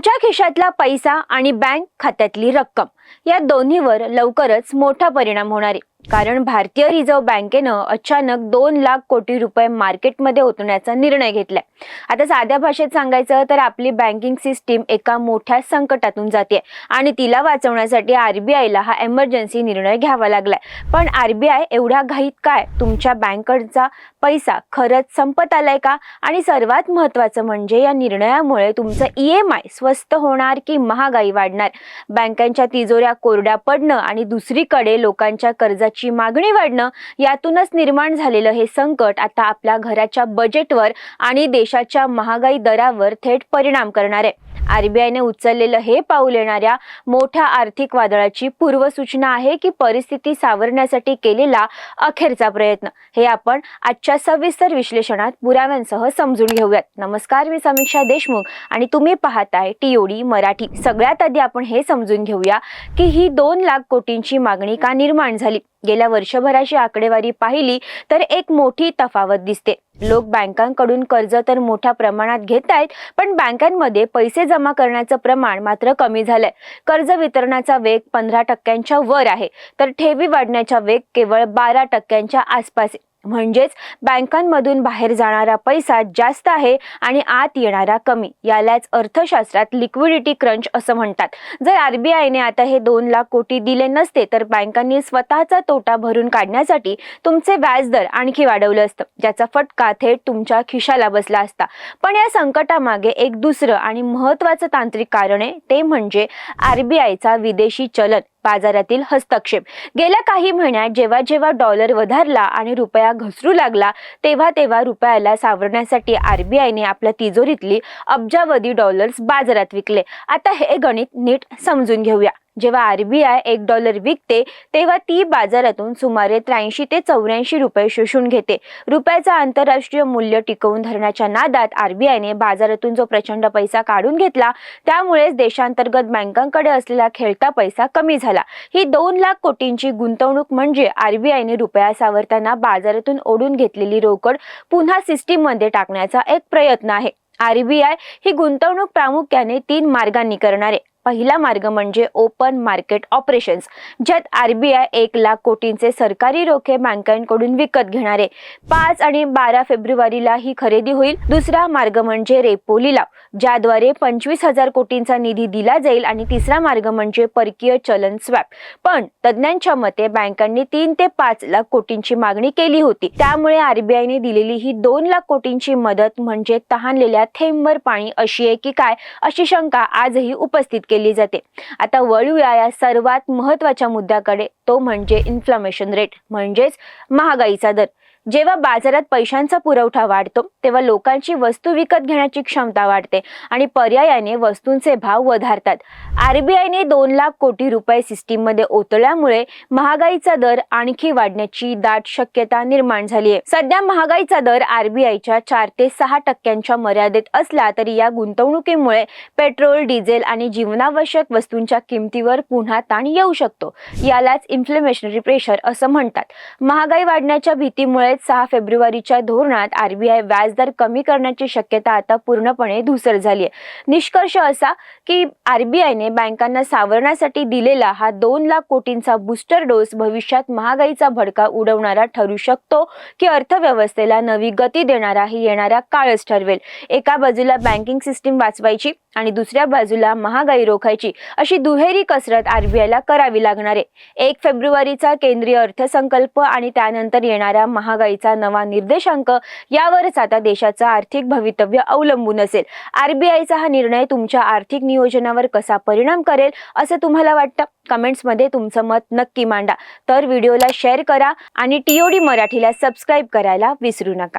तुमच्या खिशातला पैसा आणि बँक खात्यातली रक्कम या दोन्हीवर लवकरच मोठा परिणाम होणार आहे। कारण भारतीय रिझर्व्ह बँकेनं अचानक 2 लाख कोटी रुपये मार्केटमध्ये ओतण्याचा निर्णय घेतलाय। आता साध्या भाषेत सांगायचं तर आपली बँकिंग सिस्टीम एका मोठ्या संकटातून जाते आणि तिला वाचवण्यासाठी आरबीआयला हा इमर्जन्सी निर्णय घ्यावा लागलाय। पण आरबीआय एवढा घाईत काय? तुमच्या बँकेचा पैसा खरंच संपत आलाय का? आणि सर्वात महत्त्वाचं म्हणजे या निर्णयामुळे तुमचं ईएमआय स्वस्त होणार की महागाई वाढणार? बँकांच्या तिजोऱ्या कोरड्या पडणं आणि दुसरीकडे लोकांच्या कर्जाची मागणी वाढणं, यातूनच निर्माण झालेलं हे संकट आता आपल्या घराच्या बजेटवर आणि देशाच्या महागाई दरावर थेट परिणाम करणार आहे। आरबीआयने उचललेलं हे पाऊल येणाऱ्या मोठ्या आर्थिक वादळाची पूर्वसूचना आहे की परिस्थिती सावरण्यासाठी केलेला अखेरचा प्रयत्न? हे आपण आजच्या सविस्तर विश्लेषणात पुराव्यांसह समजून घेऊयात। नमस्कार, मी समीक्षा देशमुख आणि तुम्ही पाहताय टीओडी मराठी। सगळ्यात आधी आपण हे समजून घेऊया की ही 2 लाख कोटींची मागणी का निर्माण झाली। गेल्या वर्षभराची आकडेवारी पाहिली तर एक मोठी तफावत दिसते। लोक बँकांकडून कर्ज तर मोठ्या प्रमाणात घेत आहेत, पण बँकांमध्ये पैसे जमा करण्याचं प्रमाण मात्र कमी झालंय। कर्ज वितरणाचा वेग 15% वर आहे, तर ठेवी वाढण्याचा वेग केवळ 12% आसपास आहे। म्हणजेच बँकांमधून बाहेर जाणारा पैसा जास्त आहे आणि आत येणारा कमी। यालाच अर्थशास्त्रात लिक्विडिटी क्रंच असं म्हणतात। जर आरबीआयने आता हे 2 लाख कोटी दिले नसते तर बँकांनी स्वतःचा तोटा भरून काढण्यासाठी तुमचे व्याजदर आणखी वाढवलं असतं, ज्याचा फटका थेट तुमच्या खिशाला बसला असता। पण या संकटामागे एक दुसरं आणि महत्त्वाचं तांत्रिक कारण आहे, ते म्हणजे आरबीआयचा विदेशी चलन बाजारातील हस्तक्षेप। गेल्या काही महिन्यात जेव्हा जेव्हा डॉलर वधारला आणि रुपया घसरू लागला, तेव्हा रुपयाला सावरण्यासाठी आरबीआयने आपल्या तिजोरीतली अब्जावधी डॉलर्स बाजारात विकले। आता हे गणित नीट समजून घेऊया। जेव्हा आरबीआय $1 विकते तेव्हा ती बाजारातून सुमारे 83 ते 84 रुपये शोषून घेते। रुपयाचा आंतरराष्ट्रीय मूल्य टिकवून धरण्याच्या नादात आरबीआयने बाजारातून जो प्रचंड पैसा काढून घेतला, त्यामुळेच देशांतर्गत बँकांकडे असलेला खेळता पैसा कमी झाला। ही 2 लाख कोटींची गुंतवणूक म्हणजे आरबीआयने रुपया सावरताना बाजारातून ओढून घेतलेली रोकड पुन्हा सिस्टीममध्ये टाकण्याचा एक प्रयत्न आहे। आरबीआय ही गुंतवणूक प्रामुख्याने 3 मार्गांनी करणार आहे। पहिला मार्ग म्हणजे ओपन मार्केट ऑपरेशन्स, ज्यात आरबीआय 1 लाख कोटींचे सरकारी रोखे बँकांकडून विकत घेणार आहे। 5 आणि 12 फेब्रुवारीला ही खरेदी होईल। दुसरा मार्ग म्हणजे रेपो लिलाव, ज्याद्वारे 25,000 कोटींचा निधी दिला जाईल। आणि तिसरा मार्ग म्हणजे परकीय चलन स्वॅप। पण तज्ञांच्या मते बँकांनी 3 ते 5 लाख कोटींची मागणी केली होती, त्यामुळे आरबीआयने दिलेली ही 2 लाख कोटींची मदत म्हणजे तहानलेल्या थेंबभर पाणी अशी आहे की काय, अशी शंका आजही उपस्थित केली जाते। आता वळूया या सर्वात महत्त्वाच्या मुद्द्याकडे, तो म्हणजे इन्फ्लेशन रेट, म्हणजेच महागाईचा दर। जेव्हा बाजारात पैशांचा पुरवठा वाढतो तेव्हा लोकांची वस्तू विकत घेण्याची क्षमता वाढते आणि पर्यायाने वस्तूंचे भाव वधारतात। आरबीआयने 2 लाख कोटी रुपये सिस्टीममध्ये ओतल्यामुळे महागाईचा दर आणखी वाढण्याची दाट शक्यता निर्माण झाली आहे। सध्या महागाईचा दर आरबीआयच्या 4 ते 6% मर्यादेत असला तरी या गुंतवणुकीमुळे पेट्रोल, डिझेल आणि जीवनावश्यक वस्तूंच्या किमतीवर पुन्हा ताण येऊ शकतो। यालाच इन्फ्लेमेशनरी प्रेशर असं म्हणतात। महागाई वाढण्याच्या भीतीमुळे 6 फेब्रुवारीच्या धोरणात आरबीआय व्याजदर कमी करण्याची शक्यता आता पूर्णपणे धूसर झाली आहे। निष्कर्ष असा की आरबीआयने बँकांना सावरण्यासाठी दिलेला हा 2 लाख कोटींचा बूस्टर डोस भविष्यात महागाईचा भडका उडवणारा ठरू शकतो की अर्थव्यवस्थेला नवी गती देणारा ही येणारा काळच ठरवेल। एका बाजूला बँकिंग सिस्टीम वाचवायची आणि दुसऱ्या बाजूला महागाई रोखायची, अशी दुहेरी कसरत आरबीआयला करावी लागणार आहे। 1 फेब्रुवारीचा केंद्रीय अर्थसंकल्प आणि त्यानंतर येणारा महागाईचा नवा निर्देशांक यावरच आता देशाचं आर्थिक भवितव्य अवलंबून असेल। आरबीआयचा हा निर्णय तुमच्या आर्थिक नियोजनावर कसा परिणाम करेल असं तुम्हाला वाटतं? कमेंट्समध्ये तुमचं मत नक्की मांडा। तर व्हिडिओला शेअर करा आणि टीओडी मराठीला सबस्क्राईब करायला विसरू नका।